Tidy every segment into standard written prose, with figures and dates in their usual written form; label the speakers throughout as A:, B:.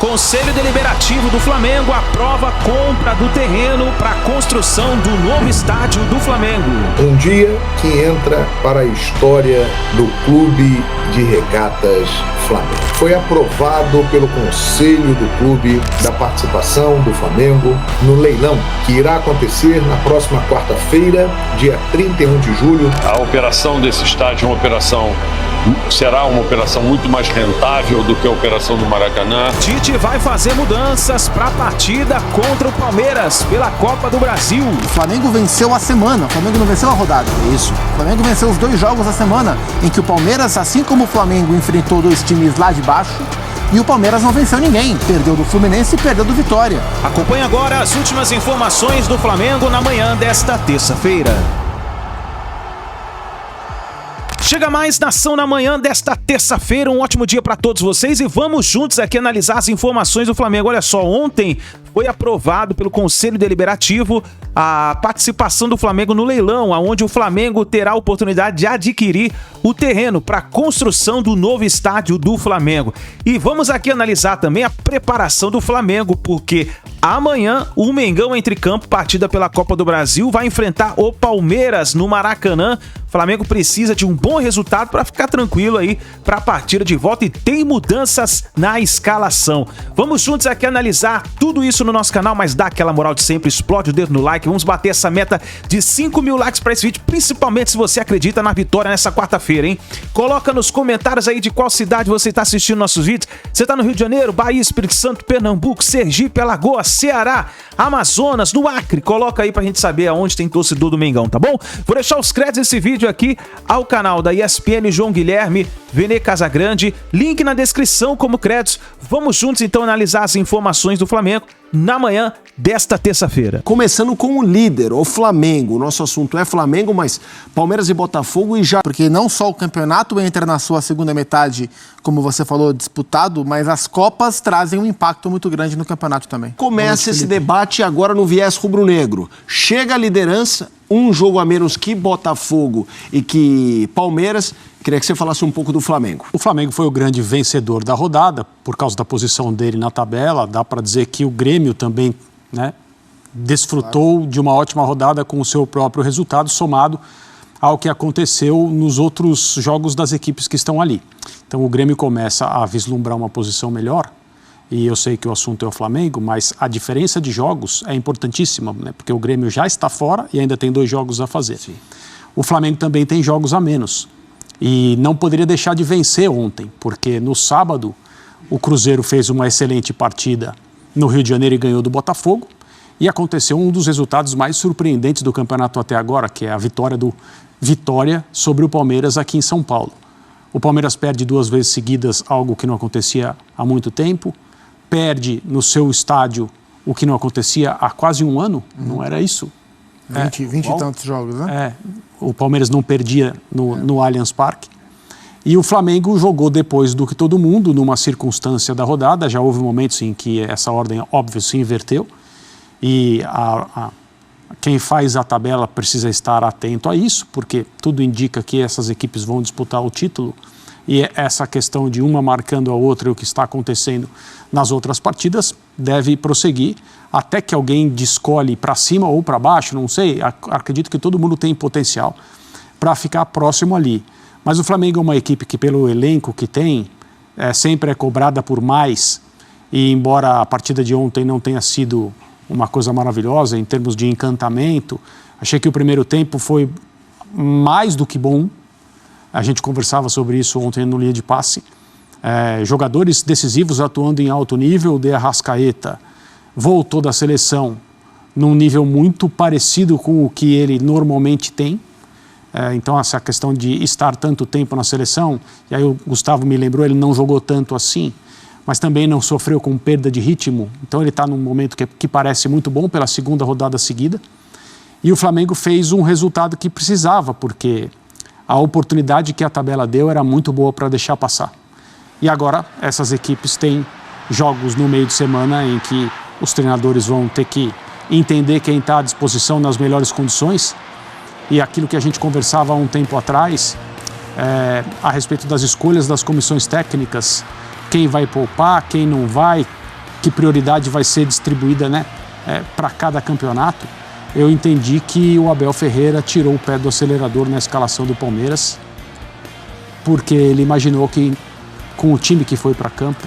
A: Conselho Deliberativo do Flamengo aprova a compra do terreno para a construção do novo estádio do Flamengo.
B: Um dia que entra para a história do Clube de Regatas Flamengo. Foi aprovado pelo Conselho do Clube da participação do Flamengo no leilão que irá acontecer na próxima quarta-feira, dia 31 de julho.
C: A operação desse estádio será uma operação muito mais rentável do que a operação do Maracanã.
A: Tite vai fazer mudanças para a partida contra o Palmeiras pela Copa do Brasil.
D: O Flamengo venceu a semana, o Flamengo não venceu a rodada. Isso. O Flamengo venceu os 2 jogos da semana, em que o Palmeiras, assim como o Flamengo, enfrentou 2 times lá de baixo, e o Palmeiras não venceu ninguém. Perdeu do Fluminense e perdeu do Vitória.
A: Acompanhe agora as últimas informações do Flamengo na manhã desta terça-feira. Chega mais Nação na manhã desta terça-feira, um ótimo dia para todos vocês e vamos juntos aqui analisar as informações do Flamengo. Olha só, ontem foi aprovado pelo Conselho Deliberativo a participação do Flamengo no leilão, onde o Flamengo terá a oportunidade de adquirir o terreno para a construção do novo estádio do Flamengo. E vamos aqui analisar também a preparação do Flamengo, porque amanhã o Mengão entra em campo, partida pela Copa do Brasil, vai enfrentar o Palmeiras no Maracanã. O Flamengo precisa de um bom resultado para ficar tranquilo aí para a partida de volta e tem mudanças na escalação. Vamos juntos aqui analisar tudo isso no nosso canal, mas dá aquela moral de sempre, explode o dedo no like, vamos bater essa meta de 5.000 likes para esse vídeo, principalmente se você acredita na vitória nessa quarta-feira, hein? Coloca nos comentários aí de qual cidade você está assistindo nossos vídeos. Você está no Rio de Janeiro, Bahia, Espírito Santo, Pernambuco, Sergipe, Alagoas, Ceará, Amazonas, no Acre? Coloca aí pra gente saber aonde tem torcedor do Mengão, tá bom? Vou deixar os créditos desse vídeo aqui ao canal da ESPN João Guilherme, Vene Casagrande, link na descrição como créditos. Vamos juntos então analisar as informações do Flamengo na manhã desta terça-feira.
E: Começando com o líder, o Flamengo. O nosso assunto é Flamengo, mas Palmeiras e Botafogo e já...
D: Porque não só o campeonato entra na sua segunda metade, como você falou, disputado, mas as Copas trazem um impacto muito grande no campeonato também.
E: Começa esse debate agora no viés rubro-negro. Chega a liderança, um jogo a menos que Botafogo e que Palmeiras. Queria que você falasse um pouco do Flamengo.
F: O Flamengo foi o grande vencedor da rodada, por causa da posição dele na tabela. Dá para dizer que o Grêmio também, né, desfrutou de uma ótima rodada com o seu próprio resultado, somado ao que aconteceu nos outros jogos das equipes que estão ali. Então o Grêmio começa a vislumbrar uma posição melhor, e eu sei que o assunto é o Flamengo, mas a diferença de jogos é importantíssima, né, porque o Grêmio já está fora e ainda tem 2 jogos a fazer. Sim. O Flamengo também tem jogos a menos. E não poderia deixar de vencer ontem, porque no sábado o Cruzeiro fez uma excelente partida no Rio de Janeiro e ganhou do Botafogo. E aconteceu um dos resultados mais surpreendentes do campeonato até agora, que é a vitória do Vitória sobre o Palmeiras aqui em São Paulo. O Palmeiras perde 2 vezes seguidas, algo que não acontecia há muito tempo. Perde no seu estádio o que não acontecia há quase um ano, não era isso?
D: 20 e tantos jogos, né?
F: O Palmeiras não perdia no Allianz Parque. E o Flamengo jogou depois do que todo mundo, numa circunstância da rodada. Já houve momentos em que essa ordem, óbvio, se inverteu. E quem faz a tabela precisa estar atento a isso, porque tudo indica que essas equipes vão disputar o título. E essa questão de uma marcando a outra e o que está acontecendo nas outras partidas deve prosseguir até que alguém descolhe para cima ou para baixo, não sei. Acredito que todo mundo tem potencial para ficar próximo ali. Mas o Flamengo é uma equipe que, pelo elenco que tem, sempre é cobrada por mais. E embora a partida de ontem não tenha sido uma coisa maravilhosa em termos de encantamento, achei que o primeiro tempo foi mais do que bom. A gente conversava sobre isso ontem no Linha de Passe. Jogadores decisivos atuando em alto nível. De Arrascaeta voltou da seleção num nível muito parecido com o que ele normalmente tem. Então, essa questão de estar tanto tempo na seleção, e aí o Gustavo me lembrou, ele não jogou tanto assim, mas também não sofreu com perda de ritmo. Então, ele está num momento que parece muito bom pela segunda rodada seguida. E o Flamengo fez um resultado que precisava, porque a oportunidade que a tabela deu era muito boa para deixar passar. E agora, essas equipes têm jogos no meio de semana em que os treinadores vão ter que entender quem está à disposição nas melhores condições. E aquilo que a gente conversava há um tempo atrás, a respeito das escolhas das comissões técnicas, quem vai poupar, quem não vai, que prioridade vai ser distribuída, né, para cada campeonato, eu entendi que o Abel Ferreira tirou o pé do acelerador na escalação do Palmeiras, porque ele imaginou que com o time que foi para campo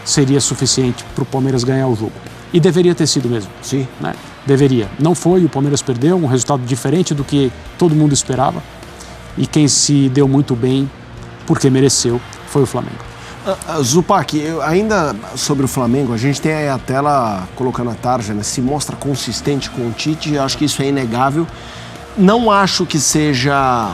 F: seria suficiente para o Palmeiras ganhar o jogo. E deveria ter sido mesmo.
E: Sim.
F: Né? Deveria. Não foi, o Palmeiras perdeu, um resultado diferente do que todo mundo esperava. E quem se deu muito bem, porque mereceu, foi o Flamengo.
E: Zupac, ainda sobre o Flamengo, a gente tem aí a tela colocando a tarja, né? Se mostra consistente com o Tite, acho que isso é inegável. Não acho que seja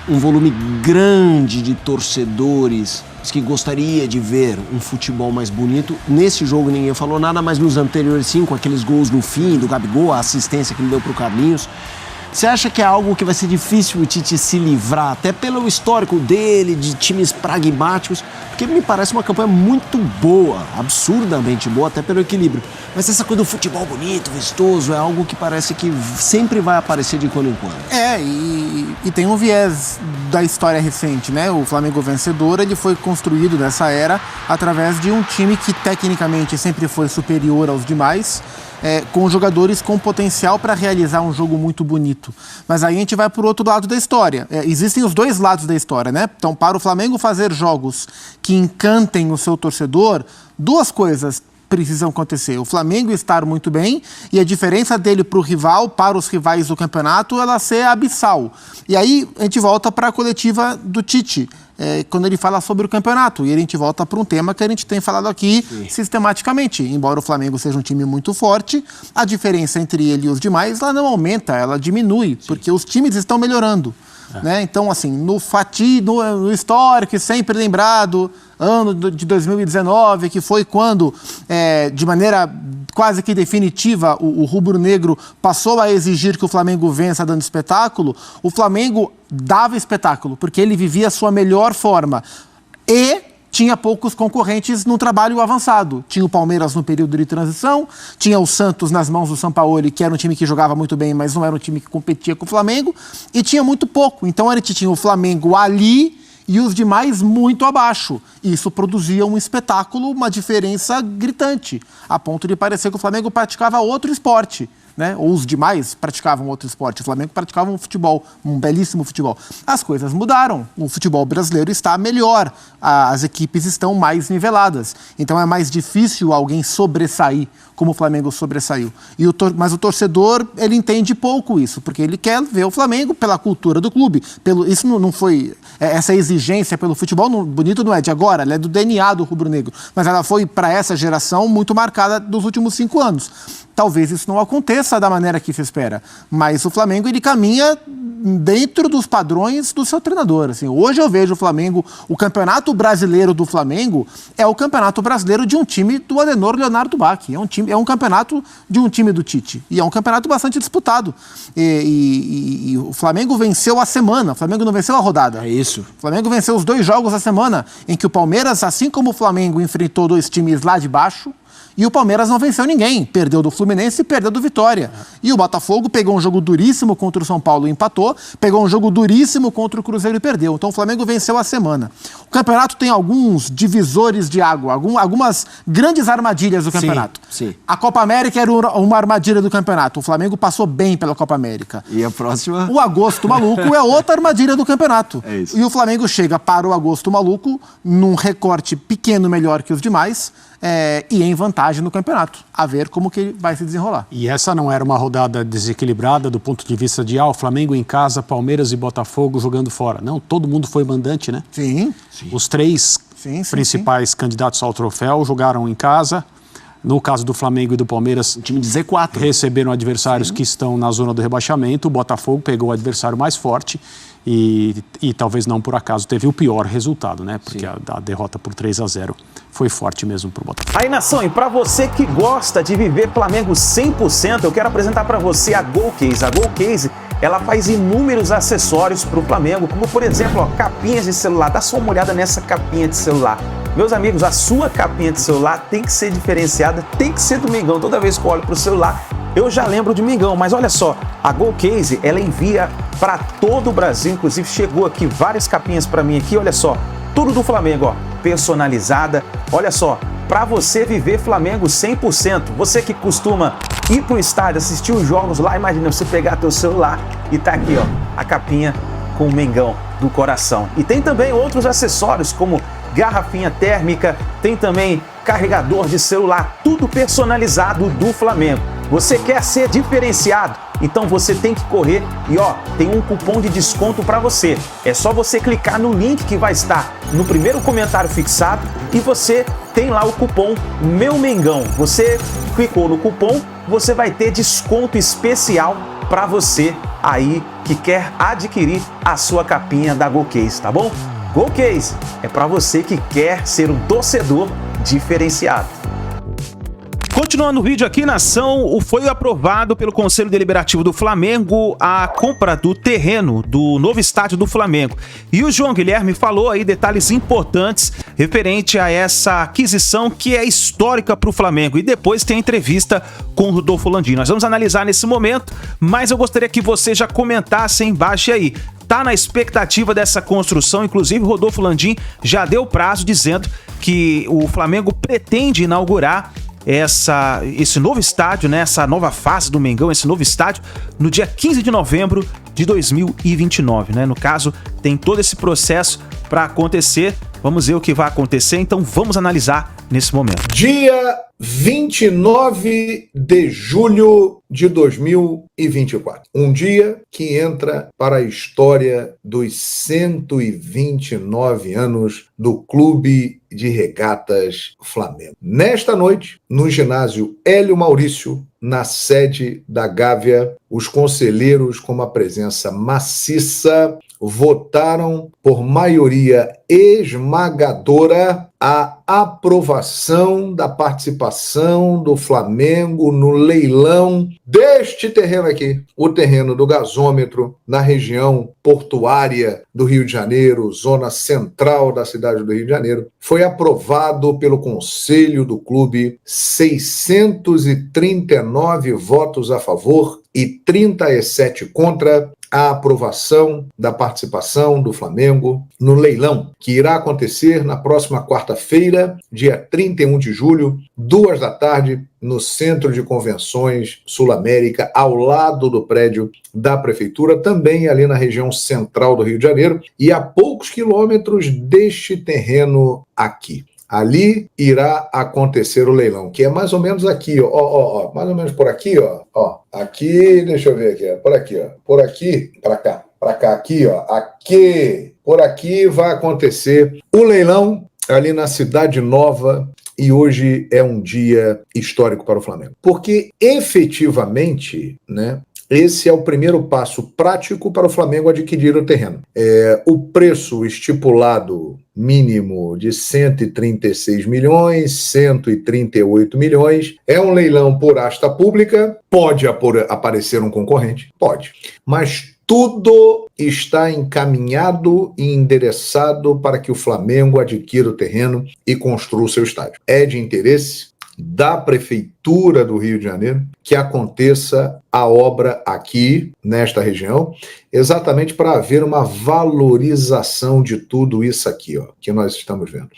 E: um volume grande de torcedores que gostaria de ver um futebol mais bonito. Nesse jogo ninguém falou nada, mas nos anteriores sim, com aqueles gols no fim, do Gabigol, a assistência que ele deu para o Carlinhos. Você acha que é algo que vai ser difícil o Tite se livrar, até pelo histórico dele, de times pragmáticos? Porque me parece uma campanha muito boa, absurdamente boa, até pelo equilíbrio. Mas essa coisa do futebol bonito, vistoso, é algo que parece que sempre vai aparecer de quando em quando.
D: E tem um viés da história recente, né? O Flamengo vencedor, ele foi construído nessa era através de um time que tecnicamente sempre foi superior aos demais, com jogadores com potencial para realizar um jogo muito bonito. Mas aí a gente vai para o outro lado da história. Existem os dois lados da história, né? Então, para o Flamengo fazer jogos que encantem o seu torcedor, duas coisas precisam acontecer. O Flamengo estar muito bem e a diferença dele para o rival, para os rivais do campeonato, ela ser abissal. E aí a gente volta para a coletiva do Tite, quando ele fala sobre o campeonato. E a gente volta para um tema que a gente tem falado aqui sistematicamente. Embora o Flamengo seja um time muito forte, a diferença entre ele e os demais, ela não aumenta, ela diminui, porque os times estão melhorando. Né? Então, assim, no histórico, sempre lembrado, ano de 2019, que foi quando, de maneira quase que definitiva, o rubro-negro passou a exigir que o Flamengo vença dando espetáculo, o Flamengo dava espetáculo, porque ele vivia a sua melhor forma. E tinha poucos concorrentes no trabalho avançado. Tinha o Palmeiras no período de transição, tinha o Santos nas mãos do Sampaoli, que era um time que jogava muito bem, mas não era um time que competia com o Flamengo, e tinha muito pouco. Então a gente tinha o Flamengo ali e os demais muito abaixo. Isso produzia um espetáculo, uma diferença gritante, a ponto de parecer que o Flamengo praticava outro esporte. Né? Ou os demais praticavam outro esporte. O Flamengo praticava um futebol, um belíssimo futebol. As coisas mudaram. O futebol brasileiro está melhor. As equipes estão mais niveladas. Então é mais difícil alguém sobressair como o Flamengo sobressaiu. Mas o torcedor, ele entende pouco isso, porque ele quer ver o Flamengo pela cultura do clube. Isso não foi... Essa exigência pelo futebol bonito não é de agora, ela é do DNA do rubro-negro. Mas ela foi, para essa geração, muito marcada nos últimos 5 anos. Talvez isso não aconteça da maneira que se espera, mas o Flamengo, ele caminha dentro dos padrões do seu treinador. Assim, hoje eu vejo o Flamengo, o campeonato brasileiro do Flamengo é o campeonato brasileiro de um time do Adenor Leonardo Bach. É um campeonato de um time do Tite. E é um campeonato bastante disputado. E o Flamengo venceu a semana, o Flamengo não venceu a rodada.
E: É isso.
D: O Flamengo venceu os 2 jogos da semana, em que o Palmeiras, assim como o Flamengo, enfrentou 2 times lá de baixo, e o Palmeiras não venceu ninguém. Perdeu do Fluminense e perdeu do Vitória. E o Botafogo pegou um jogo duríssimo contra o São Paulo e empatou. Pegou um jogo duríssimo contra o Cruzeiro e perdeu. Então o Flamengo venceu a semana. O campeonato tem alguns divisores de água, algumas grandes armadilhas do campeonato.
E: Sim.
D: A Copa América era uma armadilha do campeonato. O Flamengo passou bem pela Copa América.
E: E a próxima?
D: O agosto maluco é outra armadilha do campeonato.
E: É isso.
D: E o Flamengo chega para o agosto maluco num recorte pequeno melhor que os demais, e em vantagem no campeonato. A ver como que vai se desenrolar.
F: E essa não era uma rodada desequilibrada do ponto de vista de o Flamengo em casa, Palmeiras e Botafogo jogando fora. Não, todo mundo foi mandante, né?
D: Sim.
F: Os 3 principais candidatos ao troféu jogaram em casa. No caso do Flamengo e do Palmeiras,
E: o time de Z4
F: receberam adversários que estão na zona do rebaixamento. O Botafogo pegou o adversário mais forte e talvez não por acaso teve o pior resultado, né? Porque a derrota por 3-0 foi forte mesmo pro Botafogo.
A: Aí, nação, e para você que gosta de viver Flamengo 100%, eu quero apresentar para você a GoCase. A GoCase, ela faz inúmeros acessórios para o Flamengo, como por exemplo, capinhas de celular. Dá só uma olhada nessa capinha de celular. Meus amigos, a sua capinha de celular tem que ser diferenciada, tem que ser do Mengão. Toda vez que eu olho para o celular, eu já lembro de Mengão. Mas olha só, a GoCase, ela envia para todo o Brasil. Inclusive, chegou aqui várias capinhas para mim aqui, olha só. Tudo do Flamengo, ó, personalizada. Olha só, para você viver Flamengo 100%. Você que costuma ir pro estádio, assistir os jogos lá, imagina você pegar teu celular e tá aqui, ó, a capinha com o Mengão do coração. E tem também outros acessórios como garrafinha térmica, tem também carregador de celular, tudo personalizado do Flamengo. Você quer ser diferenciado? Então você tem que correr e ó, tem um cupom de desconto para você. É só você clicar no link que vai estar no primeiro comentário fixado e você tem lá o cupom Meu Mengão. Você clicou no cupom, você vai ter desconto especial para você aí que quer adquirir a sua capinha da GoCase, tá bom? GoCase é para você que quer ser um torcedor diferenciado. Continuando o vídeo aqui, nação, foi aprovado pelo Conselho Deliberativo do Flamengo a compra do terreno do novo estádio do Flamengo. E o João Guilherme falou aí detalhes importantes referente a essa aquisição que é histórica para o Flamengo. E depois tem a entrevista com o Rodolfo Landim. Nós vamos analisar nesse momento, mas eu gostaria que você já comentasse aí embaixo aí. Tá na expectativa dessa construção, inclusive o Rodolfo Landim já deu prazo dizendo que o Flamengo pretende inaugurar esse novo estádio, né, essa nova fase do Mengão, esse novo estádio, no dia 15 de novembro de 2029, né? No caso, tem todo esse processo para acontecer. Vamos ver o que vai acontecer, então vamos analisar nesse momento.
B: Dia 29 de julho de 2024. Um dia que entra para a história dos 129 anos do Clube de Regatas Flamengo. Nesta noite, no ginásio Hélio Maurício, na sede da Gávea, os conselheiros, com uma presença maciça, votaram por maioria esmagadora a aprovação da participação do Flamengo no leilão deste terreno aqui, o terreno do gasômetro, na região portuária do Rio de Janeiro, zona central da cidade do Rio de Janeiro. Foi aprovado pelo Conselho do Clube, 639 votos a favor e 37 contra, a aprovação da participação do Flamengo no leilão, que irá acontecer na próxima quarta-feira, dia 31 de julho, 2 da tarde, no Centro de Convenções Sul-América, ao lado do prédio da Prefeitura, também ali na região central do Rio de Janeiro, e a poucos quilômetros deste terreno aqui. Ali irá acontecer o leilão, que é mais ou menos aqui, ó, mais ou menos por aqui, ó, aqui, deixa eu ver aqui, ó, por aqui, para cá, aqui, ó, aqui, por aqui vai acontecer o leilão ali na Cidade Nova. E hoje é um dia histórico para o Flamengo, porque efetivamente, né, esse é o primeiro passo prático para o Flamengo adquirir o terreno. O preço estipulado mínimo de 136 milhões, 138 milhões, é um leilão por asta pública, pode aparecer um concorrente? Pode, mas tudo está encaminhado e endereçado para que o Flamengo adquira o terreno e construa o seu estádio. É de interesse da Prefeitura do Rio de Janeiro que aconteça a obra aqui, nesta região, exatamente para haver uma valorização de tudo isso aqui, ó, que nós estamos vendo.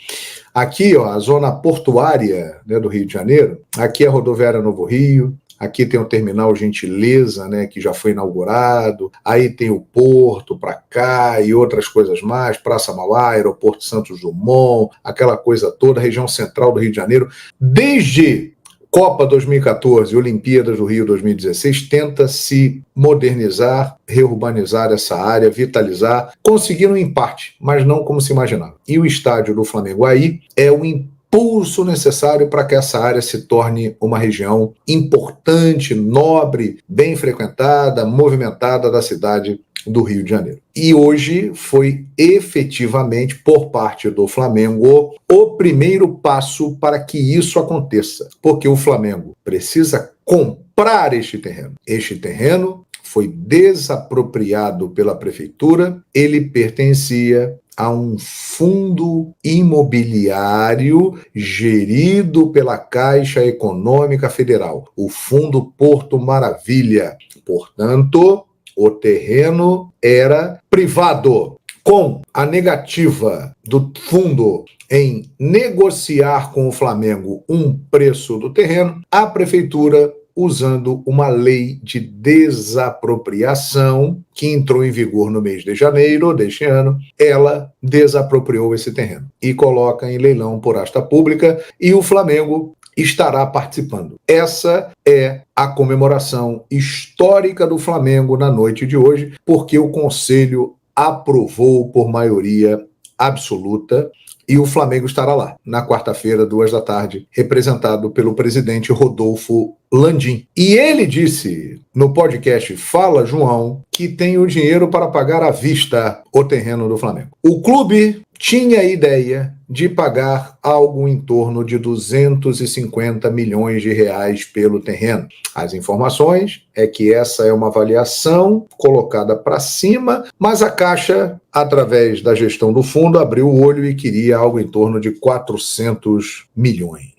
B: Aqui, ó, a zona portuária, né, do Rio de Janeiro, aqui é a rodoviária Novo Rio, aqui tem o terminal Gentileza, né, que já foi inaugurado, aí tem o porto para cá e outras coisas mais, Praça Mauá, Aeroporto Santos Dumont, aquela coisa toda, região central do Rio de Janeiro. Desde Copa 2014 e Olimpíadas do Rio 2016, tenta-se modernizar, reurbanizar essa área, vitalizar, conseguiram em parte, mas não como se imaginava. E o estádio do Flamengo aí é o impulso necessário para que essa área se torne uma região importante, nobre, bem frequentada, movimentada da cidade do Rio de Janeiro. E hoje foi efetivamente, por parte do Flamengo, o primeiro passo para que isso aconteça. Porque o Flamengo precisa comprar este terreno. Este terreno foi desapropriado pela Prefeitura, ele pertencia a um fundo imobiliário gerido pela Caixa Econômica Federal, o Fundo Porto Maravilha. Portanto, o terreno era privado. Com a negativa do fundo em negociar com o Flamengo um preço do terreno, a prefeitura, usando uma lei de desapropriação que entrou em vigor no mês de janeiro deste ano, ela desapropriou esse terreno e coloca em leilão por asta pública, e o Flamengo estará participando. Essa é a comemoração histórica do Flamengo na noite de hoje, porque o Conselho aprovou por maioria absoluta e o Flamengo estará lá, na quarta-feira, 14h, representado pelo presidente Rodolfo Landim. E ele disse no podcast Fala João que tem o dinheiro para pagar à vista o terreno do Flamengo. O clube tinha a ideia de pagar algo em torno de 250 milhões de reais pelo terreno. As informações é que essa é uma avaliação colocada para cima, mas a Caixa, através da gestão do fundo, abriu o olho e queria algo em torno de 400 milhões.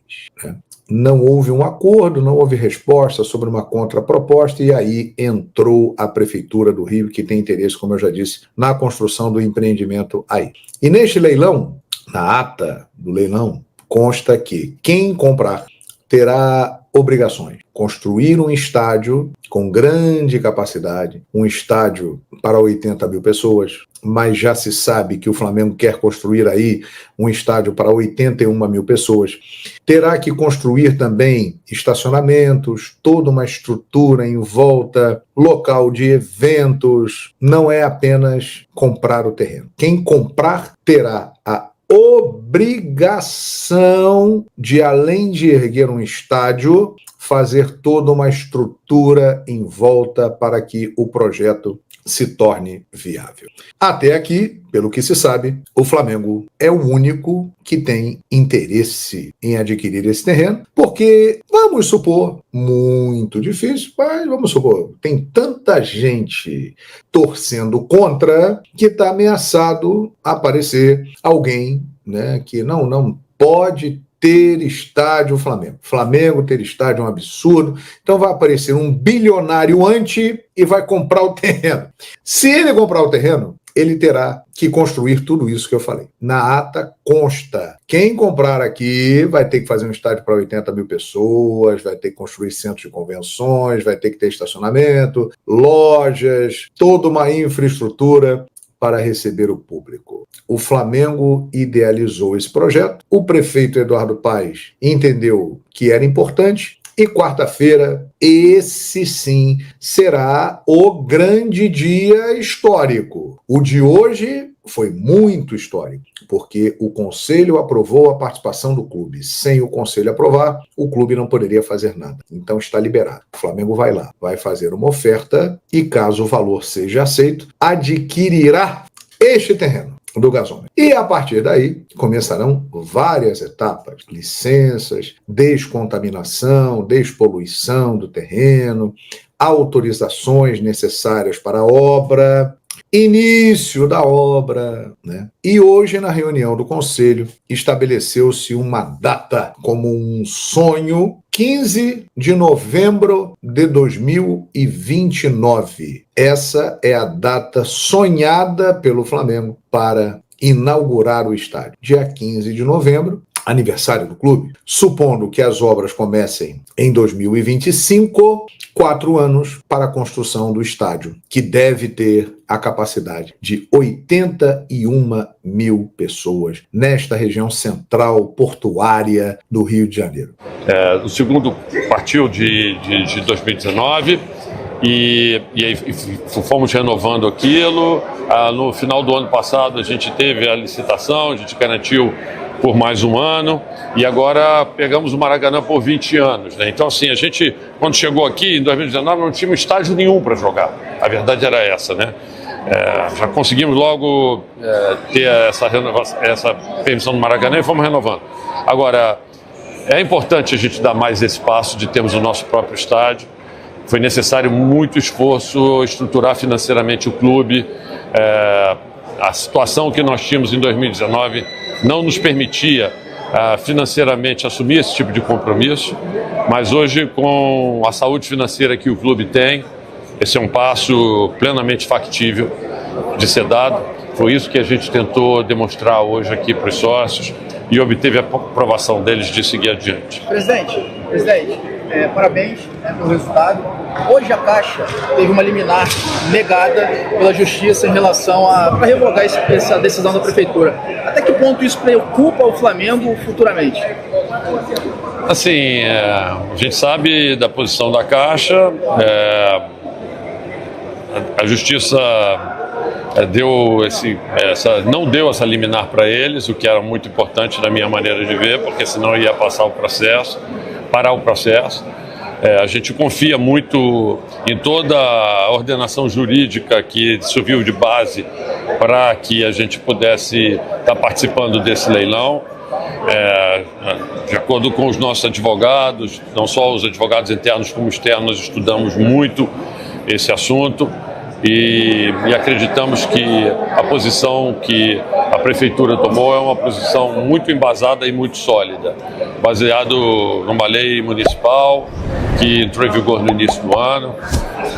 B: Né? Não houve um acordo, não houve resposta sobre uma contraproposta, e aí entrou a Prefeitura do Rio, que tem interesse, como eu já disse, na construção do empreendimento aí. E neste leilão, na ata do leilão, consta que quem comprar terá obrigações. Construir um estádio com grande capacidade, um estádio para 80 mil pessoas, mas já se sabe que o Flamengo quer construir aí um estádio para 81 mil pessoas. Terá que construir também estacionamentos, toda uma estrutura em volta, local de eventos. Não é apenas comprar o terreno. Quem comprar terá a obrigação de, além de erguer um estádio, fazer toda uma estrutura em volta para que o projeto se torne viável. Até aqui, pelo que se sabe, o Flamengo é o único que tem interesse em adquirir esse terreno, porque, vamos supor, muito difícil, mas vamos supor, tem tanta gente torcendo contra que está ameaçado aparecer alguém, né, que não pode ter estádio Flamengo. Flamengo ter estádio é um absurdo. Então vai aparecer um bilionário e vai comprar o terreno. Se ele comprar o terreno, ele terá que construir tudo isso que eu falei. Na ata consta, quem comprar aqui vai ter que fazer um estádio para 80 mil pessoas, vai ter que construir centros de convenções, vai ter que ter estacionamento, lojas, toda uma infraestrutura para receber o público. O Flamengo idealizou esse projeto, o prefeito Eduardo Paes entendeu que era importante, e quarta-feira, esse sim, será o grande dia histórico. O de hoje foi muito histórico, porque o Conselho aprovou a participação do clube. Sem o Conselho aprovar, o clube não poderia fazer nada. Então está liberado. O Flamengo vai lá, vai fazer uma oferta e, caso o valor seja aceito, adquirirá este terreno do gasômetro. E a partir daí começarão várias etapas: licenças, descontaminação, despoluição do terreno, autorizações necessárias para a obra, início da obra, né? E hoje, na reunião do Conselho, estabeleceu-se uma data como um sonho: 15 de novembro de 2029. Essa é a data sonhada pelo Flamengo para inaugurar o estádio. Dia 15 de novembro, aniversário do clube. Supondo que as obras comecem em 2025, 4 anos para a construção do estádio, que deve ter a capacidade de 81 mil pessoas nesta região central portuária do Rio de Janeiro.
C: O segundo partiu de 2019 e aí fomos renovando aquilo. No final do ano passado a gente teve a licitação, a gente garantiu por mais um ano, e agora pegamos o Maracanã por 20 anos. Né? Então, assim, a gente, quando chegou aqui em 2019, não tinha estádio nenhum para jogar. A verdade era essa, né? Já conseguimos logo ter essa permissão do Maracanã e fomos renovando. Agora, é importante a gente dar mais esse passo de termos o nosso próprio estádio. Foi necessário muito esforço, estruturar financeiramente o clube. A situação que nós tínhamos em 2019 não nos permitia financeiramente assumir esse tipo de compromisso, mas hoje, com a saúde financeira que o clube tem, esse é um passo plenamente factível de ser dado. Foi isso que a gente tentou demonstrar hoje aqui para os sócios e obteve a aprovação deles de seguir adiante.
G: Presidente, parabéns pelo resultado. Hoje a Caixa teve uma liminar negada pela Justiça em relação para revogar essa decisão da Prefeitura. Até que ponto isso preocupa o Flamengo futuramente?
C: Assim, a gente sabe da posição da Caixa, a Justiça não deu essa liminar para eles, o que era muito importante na minha maneira de ver, porque senão ia parar o processo. A gente confia muito em toda a ordenação jurídica que serviu de base para que a gente pudesse estar participando desse leilão. De acordo com os nossos advogados, não só os advogados internos como externos, nós estudamos muito esse assunto e acreditamos que a posição que a Prefeitura tomou é uma posição muito embasada e muito sólida, baseado numa lei municipal que entrou em vigor no início do ano,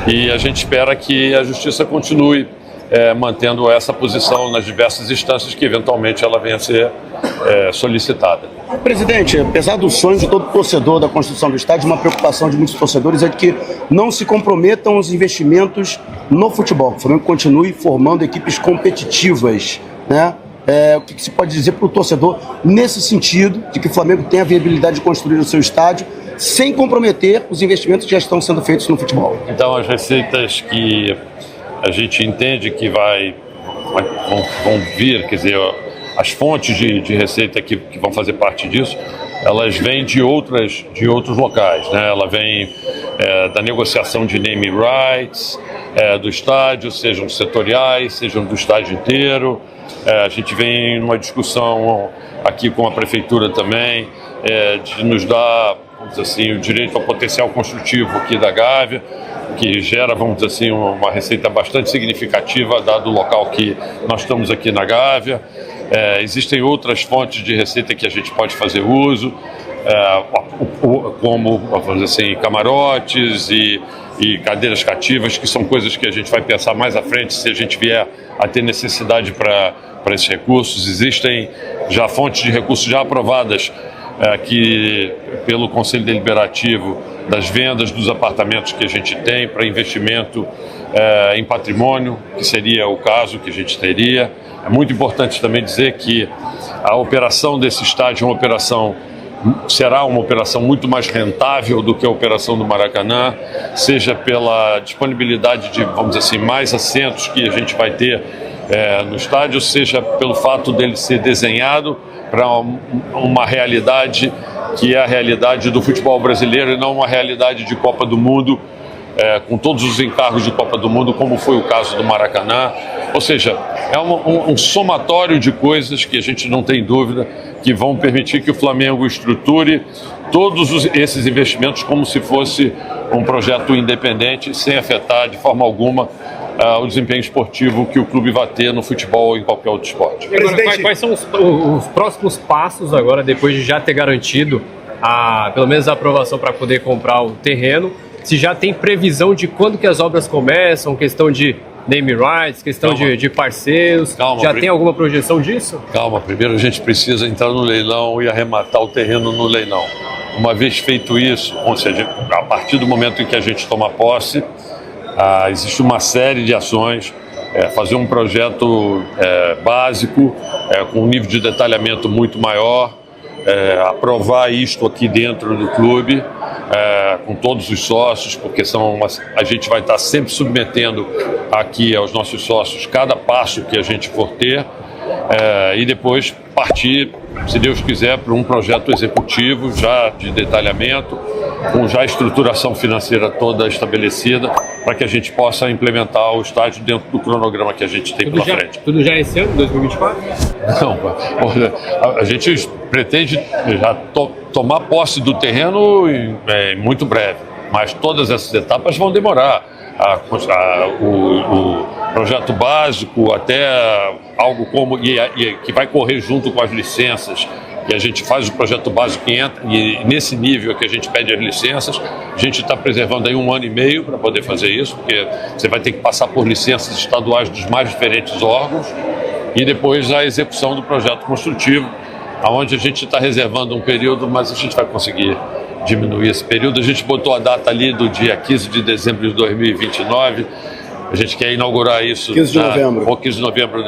C: e a gente espera que a Justiça continue mantendo essa posição nas diversas instâncias que eventualmente ela venha a ser solicitada.
H: Presidente, apesar do sonho de todo torcedor da construção do estádio, uma preocupação de muitos torcedores é de que não se comprometam os investimentos no futebol. O Flamengo continue formando equipes competitivas, né? O que se pode dizer para o torcedor nesse sentido, de que o Flamengo tem a viabilidade de construir o seu estádio sem comprometer os investimentos que já estão sendo feitos no futebol?
C: Então, as receitas que a gente entende que vão vir, quer dizer, as fontes de receita que vão fazer parte disso, elas vêm de outros locais, né? Ela vem da negociação de name rights, do estádio, sejam setoriais, sejam do estádio inteiro. A gente vem numa discussão aqui com a Prefeitura também, de nos dar, vamos dizer assim, o direito ao potencial construtivo aqui da Gávea, que gera, vamos dizer assim, uma receita bastante significativa, dado o local que nós estamos aqui na Gávea. Existem outras fontes de receita que a gente pode fazer uso, como, vamos dizer assim, camarotes e cadeiras cativas, que são coisas que a gente vai pensar mais à frente se a gente vier a ter necessidade para esses recursos. Existem já fontes de recursos já aprovadas aqui pelo Conselho Deliberativo das vendas dos apartamentos que a gente tem para investimento em patrimônio, que seria o caso que a gente teria. É muito importante também dizer que a operação desse estádio será uma operação muito mais rentável do que a operação do Maracanã, seja pela disponibilidade de, vamos dizer assim, mais assentos que a gente vai ter no estádio, seja pelo fato dele ser desenhado para uma realidade que é a realidade do futebol brasileiro e não uma realidade de Copa do Mundo, com todos os encargos de Copa do Mundo, como foi o caso do Maracanã. Ou seja, é um somatório de coisas que a gente não tem dúvida que vão permitir que o Flamengo estruture todos esses investimentos como se fosse um projeto independente, sem afetar de forma alguma o desempenho esportivo que o clube vai ter no futebol ou em qualquer outro esporte.
I: Agora, quais são os próximos passos agora, depois de já ter garantido pelo menos a aprovação para poder comprar o terreno? Se já tem previsão de quando que as obras começam, questão de name rights, questão de parceiros, tem alguma projeção disso?
C: Calma, primeiro a gente precisa entrar no leilão e arrematar o terreno no leilão. Uma vez feito isso, ou seja, a partir do momento em que a gente toma posse, existe uma série de ações, fazer um projeto básico, com um nível de detalhamento muito maior, aprovar isto aqui dentro do clube, com todos os sócios, porque a gente vai estar sempre submetendo aqui aos nossos sócios cada passo que a gente for ter, e depois partir, se Deus quiser, para um projeto executivo já de detalhamento, com já a estruturação financeira toda estabelecida, para que a gente possa implementar o estádio dentro do cronograma que a gente tem pela frente.
I: Tudo já esse ano, 2024?
C: Não, a gente pretende já tomar posse do terreno em muito breve, mas todas essas etapas vão demorar. O projeto básico, até algo como que vai correr junto com as licenças, que a gente faz o projeto básico e entra, e nesse nível que a gente pede as licenças, a gente está preservando aí 1 ano e meio para poder fazer isso, porque você vai ter que passar por licenças estaduais dos mais diferentes órgãos, e depois a execução do projeto construtivo, onde a gente está reservando um período, mas a gente vai conseguir diminuir esse período. A gente botou a data ali do dia 15 de dezembro de 2029, a gente quer inaugurar isso...
H: 15 de novembro.
C: Ou 15 de novembro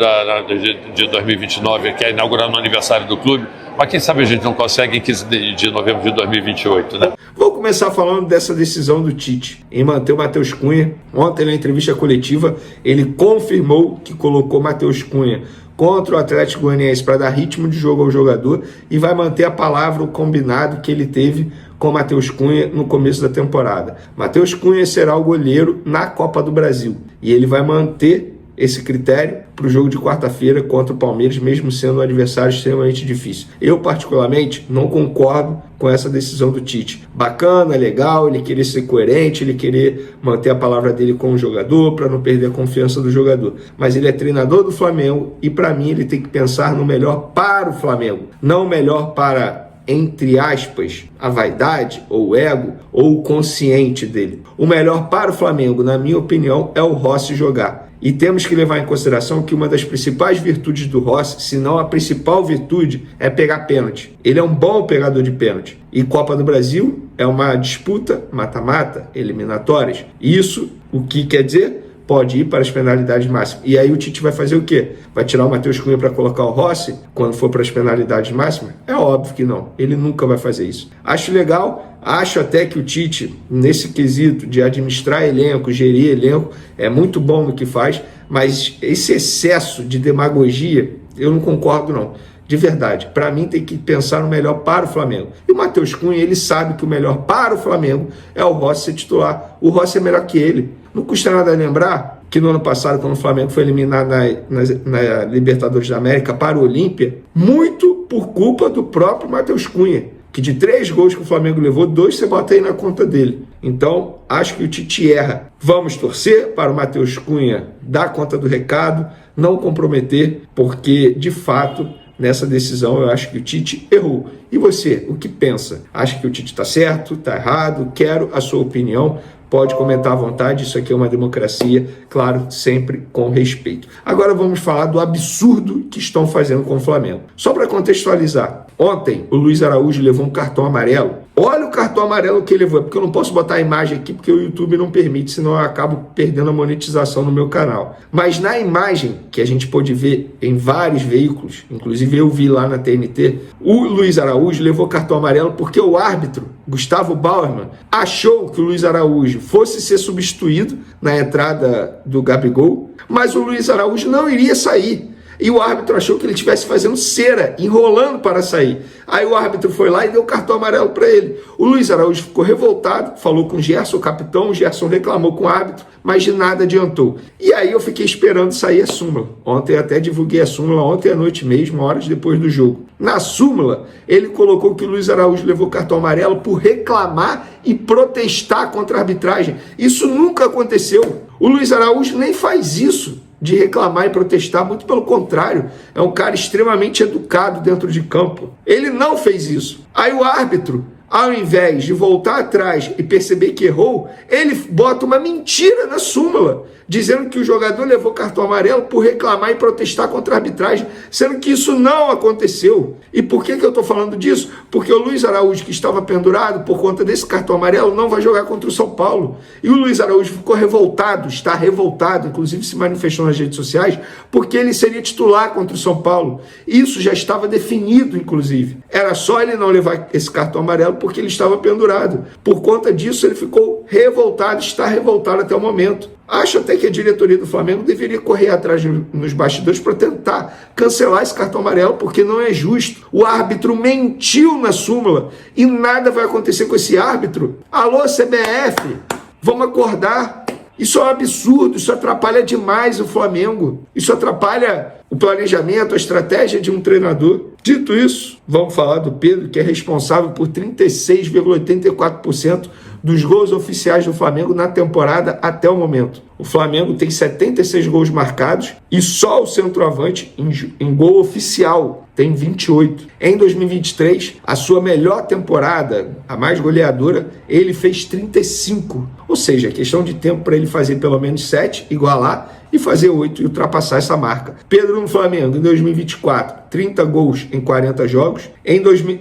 C: de 2029, quer inaugurar no aniversário do clube, mas quem sabe a gente não consegue em 15 de novembro de 2028, né?
J: Vou começar falando dessa decisão do Tite em manter o Matheus Cunha. Ontem, na entrevista coletiva, ele confirmou que colocou Matheus Cunha contra o Atlético Goianiense para dar ritmo de jogo ao jogador e vai manter a palavra, o combinado que ele teve com Matheus Cunha no começo da temporada. Matheus Cunha será o goleiro na Copa do Brasil e ele vai manter esse critério para o jogo de quarta-feira contra o Palmeiras, mesmo sendo um adversário extremamente difícil. Eu, particularmente, não concordo com essa decisão do Tite. Bacana, legal, ele querer ser coerente, ele querer manter a palavra dele com o jogador, para não perder a confiança do jogador. Mas ele é treinador do Flamengo e, para mim, ele tem que pensar no melhor para o Flamengo, não o melhor para, entre aspas, a vaidade, ou o ego, ou o consciente dele. O melhor para o Flamengo, na minha opinião, é o Rossi jogar. E temos que levar em consideração que uma das principais virtudes do Rossi, se não a principal virtude, é pegar pênalti. Ele é um bom pegador de pênalti. E Copa do Brasil é uma disputa mata-mata, eliminatórias. Isso, o que quer dizer? Pode ir para as penalidades máximas. E aí o Tite vai fazer o quê? Vai tirar o Matheus Cunha para colocar o Rossi quando for para as penalidades máximas? É óbvio que não. Ele nunca vai fazer isso. Acho legal, acho até que o Tite, nesse quesito de administrar elenco, gerir elenco, é muito bom no que faz, mas esse excesso de demagogia, eu não concordo não. De verdade, para mim tem que pensar no melhor para o Flamengo. E o Matheus Cunha, ele sabe que o melhor para o Flamengo é o Rossi ser titular. O Rossi é melhor que ele. Não custa nada lembrar que no ano passado, quando o Flamengo foi eliminado na Libertadores da América para o Olímpia, muito por culpa do próprio Matheus Cunha, que de 3 gols que o Flamengo levou, 2 você bota aí na conta dele. Então, acho que o Tite erra. Vamos torcer para o Matheus Cunha dar conta do recado, não comprometer, porque, de fato, nessa decisão eu acho que o Tite errou. E você, o que pensa? Acha que o Tite está certo, está errado? Quero a sua opinião. Pode comentar à vontade, isso aqui é uma democracia, claro, sempre com respeito. Agora vamos falar do absurdo que estão fazendo com o Flamengo. Só para contextualizar, ontem o Luiz Araújo levou um cartão amarelo. Olha o cartão amarelo que ele levou, porque eu não posso botar a imagem aqui porque o YouTube não permite, senão eu acabo perdendo a monetização no meu canal. Mas na imagem que a gente pôde ver em vários veículos, inclusive eu vi lá na TNT, o Luiz Araújo levou cartão amarelo porque o árbitro, Gustavo Bauerman, achou que o Luiz Araújo fosse ser substituído na entrada do Gabigol, mas o Luiz Araújo não iria sair. E o árbitro achou que ele estivesse fazendo cera, enrolando para sair. Aí o árbitro foi lá e deu cartão amarelo para ele. O Luiz Araújo ficou revoltado, falou com o Gerson, o capitão. O Gerson reclamou com o árbitro, mas de nada adiantou. E aí eu fiquei esperando sair a súmula. Ontem até divulguei a súmula, ontem à noite mesmo, horas depois do jogo. Na súmula, ele colocou que o Luiz Araújo levou cartão amarelo por reclamar e protestar contra a arbitragem. Isso nunca aconteceu. O Luiz Araújo nem faz isso de reclamar e protestar, muito pelo contrário, é um cara extremamente educado dentro de campo. Ele não fez isso. Aí o árbitro, ao invés de voltar atrás e perceber que errou, ele bota uma mentira na súmula, dizendo que o jogador levou cartão amarelo por reclamar e protestar contra a arbitragem, sendo que isso não aconteceu. E por que eu estou falando disso? Porque o Luiz Araújo, que estava pendurado por conta desse cartão amarelo, não vai jogar contra o São Paulo. E o Luiz Araújo ficou revoltado, está revoltado, inclusive se manifestou nas redes sociais, porque ele seria titular contra o São Paulo. Isso já estava definido, inclusive. Era só ele não levar esse cartão amarelo porque ele estava pendurado. Por conta disso, ele ficou revoltado, está revoltado até o momento. Acho até que a diretoria do Flamengo deveria correr atrás nos bastidores para tentar cancelar esse cartão amarelo, porque não é justo. O árbitro mentiu na súmula e nada vai acontecer com esse árbitro. Alô, CBF, vamos acordar. Isso é um absurdo, isso atrapalha demais o Flamengo. Isso atrapalha o planejamento, a estratégia de um treinador. Dito isso, vamos falar do Pedro, que é responsável por 36,84% dos gols oficiais do Flamengo na temporada até o momento. O Flamengo tem 76 gols marcados e só o centroavante em gol oficial tem 28. Em 2023, a sua melhor temporada, a mais goleadora, ele fez 35. Ou seja, é questão de tempo para ele fazer pelo menos 7, igualar, e fazer 8 e ultrapassar essa marca. Pedro no Flamengo, em 2024, 30 gols em 40 jogos.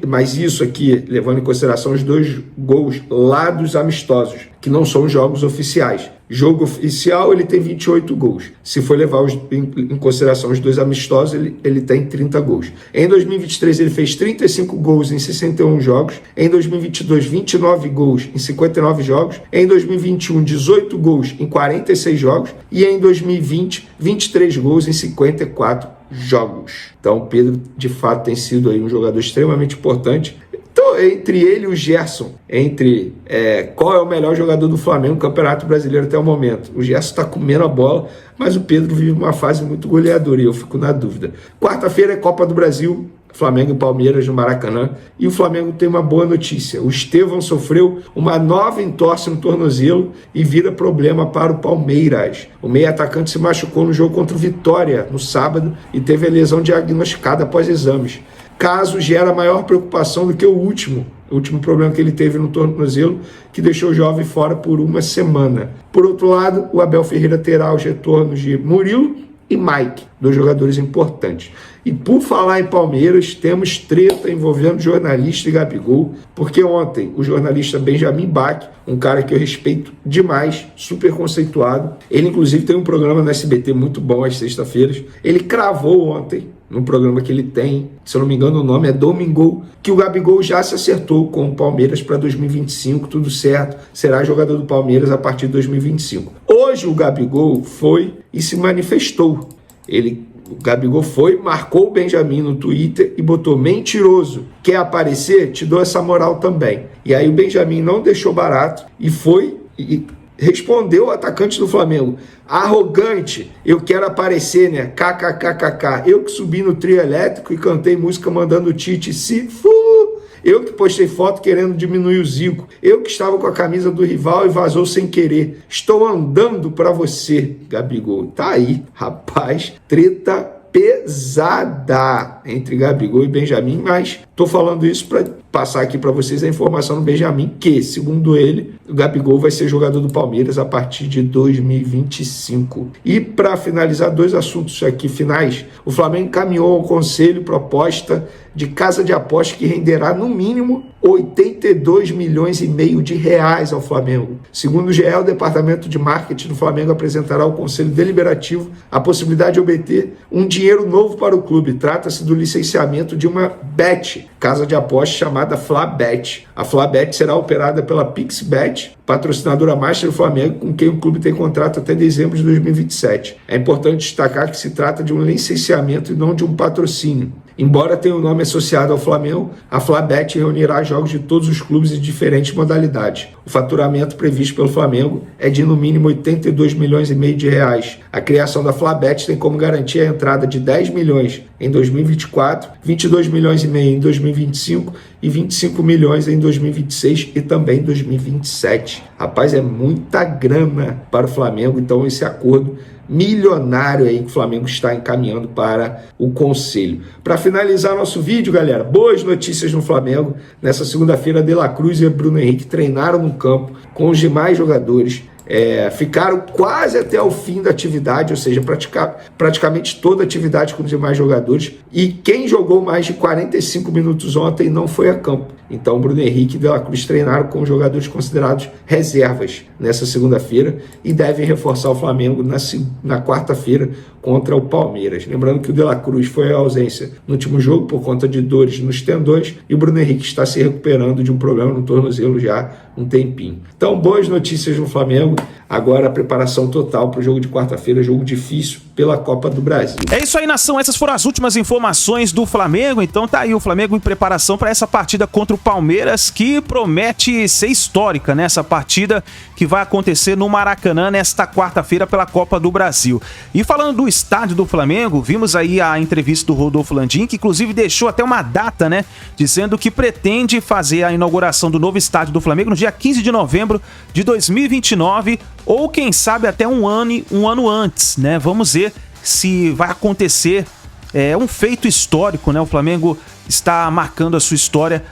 J: Mas isso aqui, levando em consideração os 2 gols lá dos amistosos, que não são jogos oficiais. Jogo oficial, ele tem 28 gols. Se for levar em consideração os 2 amistosos, ele tem 30 gols. Em 2023, ele fez 35 gols em 61 jogos. Em 2022, 29 gols em 59 jogos. Em 2021, 18 gols em 46 jogos. E em 2020, 23 gols em 54 jogos. Então, o Pedro, de fato, tem sido aí um jogador extremamente importante. Então, entre ele e o Gerson, qual é o melhor jogador do Flamengo no Campeonato Brasileiro até o momento? O Gerson está comendo a bola, mas o Pedro vive uma fase muito goleadora e eu fico na dúvida. Quarta-feira é Copa do Brasil, Flamengo e Palmeiras no Maracanã, e o Flamengo tem uma boa notícia. O Estevão sofreu uma nova entorse no tornozelo e vira problema para o Palmeiras. O meio atacante se machucou no jogo contra o Vitória no sábado e teve a lesão diagnosticada após exames. Caso gera maior preocupação do que o último problema que ele teve no tornozelo, que deixou o jovem fora por uma semana. Por outro lado, o Abel Ferreira terá os retornos de Murilo e Mike, 2 jogadores importantes. E por falar em Palmeiras, temos treta envolvendo jornalista e Gabigol, porque ontem o jornalista Benjamin Bach, um cara que eu respeito demais, super conceituado, ele inclusive tem um programa no SBT muito bom às sextas-feiras, ele cravou ontem, no programa que ele tem, se eu não me engano o nome é Domingol, que o Gabigol já se acertou com o Palmeiras para 2025, tudo certo, será jogador do Palmeiras a partir de 2025. Hoje o Gabigol foi e se manifestou. O Gabigol foi, marcou o Benjamin no Twitter e botou: mentiroso, quer aparecer? Te dou essa moral também. E aí o Benjamin não deixou barato e foi e respondeu o atacante do Flamengo: arrogante, eu quero aparecer, né? KKKKK. Eu que subi no trio elétrico e cantei música mandando o Tite se fu. Eu que postei foto querendo diminuir o Zico. Eu que estava com a camisa do rival e vazou sem querer. Estou andando para você, Gabigol. Tá aí, rapaz. Treta pesada entre Gabigol e Benjamin, mas tô falando isso para passar aqui para vocês a informação do Benjamin, que, segundo ele, o Gabigol vai ser jogador do Palmeiras a partir de 2025. E para finalizar, 2 assuntos aqui finais, o Flamengo encaminhou ao Conselho proposta de casa de aposta que renderá no mínimo 82 milhões e meio de reais ao Flamengo. Segundo o GE, o departamento de marketing do Flamengo apresentará ao Conselho Deliberativo a possibilidade de obter um dinheiro novo para o clube. Trata-se do licenciamento de uma bet, casa de aposta chamada Flabet. A Flabet será operada pela PixBet, patrocinadora master do Flamengo, com quem o clube tem contrato até dezembro de 2027. É importante destacar que se trata de um licenciamento e não de um patrocínio. Embora tenha o nome associado ao Flamengo, a Flabet reunirá jogos de todos os clubes em diferentes modalidades. O faturamento previsto pelo Flamengo é de no mínimo 82 milhões e meio de reais. A criação da Flabet tem como garantia a entrada de 10 milhões em 2024, 22 milhões e meio em 2025 e 25 milhões em 2026 e também em 2027. Rapaz, é muita grana para o Flamengo, então esse acordo milionário aí que o Flamengo está encaminhando para o Conselho. Para finalizar nosso vídeo, galera, boas notícias no Flamengo. Nessa segunda-feira, De La Cruz e Bruno Henrique treinaram no campo com os demais jogadores. Ficaram quase até o fim da atividade, ou seja, praticamente toda a atividade com os demais jogadores, e quem jogou mais de 45 minutos ontem não foi a campo. Então Bruno Henrique e De La Cruz treinaram com os jogadores considerados reservas nessa segunda-feira e devem reforçar o Flamengo na quarta-feira contra o Palmeiras. Lembrando que o De La Cruz foi à ausência no último jogo por conta de dores nos tendões e o Bruno Henrique está se recuperando de um problema no tornozelo já há um tempinho. Então, boas notícias no Flamengo. Agora a preparação total para o jogo de quarta-feira, jogo difícil pela Copa do Brasil.
A: É isso aí, nação. Essas foram as últimas informações do Flamengo. Então tá aí o Flamengo em preparação para essa partida contra o Palmeiras, que promete ser histórica, né? Essa partida que vai acontecer no Maracanã nesta quarta-feira pela Copa do Brasil. E falando do estádio do Flamengo, vimos aí a entrevista do Rodolfo Landim, que inclusive deixou até uma data, né? Dizendo que pretende fazer a inauguração do novo estádio do Flamengo no dia 15 de novembro de 2029, ou quem sabe até um ano antes, né? Vamos ver se vai acontecer é um feito histórico, né? O Flamengo está marcando a sua história,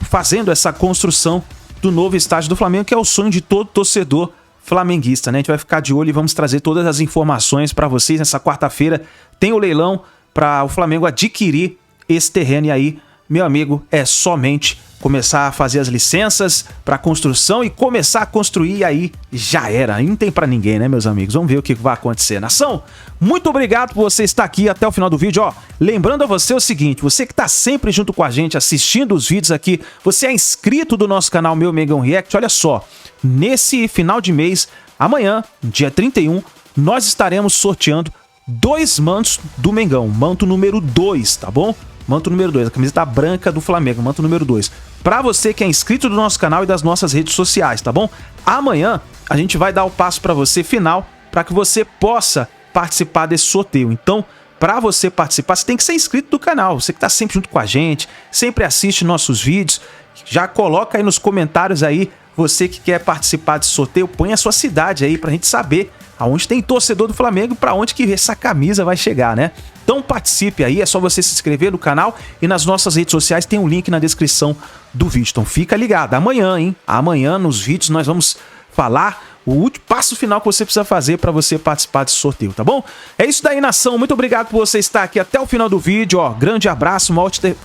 A: fazendo essa construção do novo estádio do Flamengo, que é o sonho de todo torcedor flamenguista, né? A gente vai ficar de olho e vamos trazer todas as informações para vocês. Nessa quarta-feira tem o leilão para o Flamengo adquirir esse terreno, e aí, meu amigo, é somente começar a fazer as licenças para construção e começar a construir, e aí já era. Aí não tem para ninguém, né, meus amigos? Vamos ver o que vai acontecer. Nação, muito obrigado por você estar aqui até o final do vídeo. Ó, lembrando a você o seguinte, você que tá sempre junto com a gente, assistindo os vídeos aqui, você é inscrito do nosso canal Meu Mengão React, olha só, nesse final de mês, amanhã, dia 31, nós estaremos sorteando 2 mantos do Mengão, manto número 2, tá bom? Manto número 2, a camiseta branca do Flamengo, manto número 2. Pra você que é inscrito do nosso canal e das nossas redes sociais, tá bom? Amanhã a gente vai dar o passo pra você final, para que você possa participar desse sorteio. Então, pra você participar, você tem que ser inscrito do canal. Você que tá sempre junto com a gente, sempre assiste nossos vídeos, já coloca aí nos comentários aí, você que quer participar desse sorteio, põe a sua cidade aí pra gente saber aonde tem torcedor do Flamengo, pra onde que essa camisa vai chegar, né? Então participe aí, é só você se inscrever no canal e nas nossas redes sociais tem um link na descrição do vídeo. Então fica ligado, amanhã, hein? Amanhã nos vídeos nós vamos falar o último passo final que você precisa fazer para você participar desse sorteio, tá bom? É isso daí, nação. Muito obrigado por você estar aqui até o final do vídeo, ó. Grande abraço,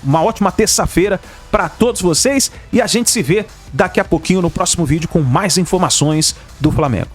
A: uma ótima terça-feira para todos vocês e a gente se vê daqui a pouquinho no próximo vídeo com mais informações do Flamengo.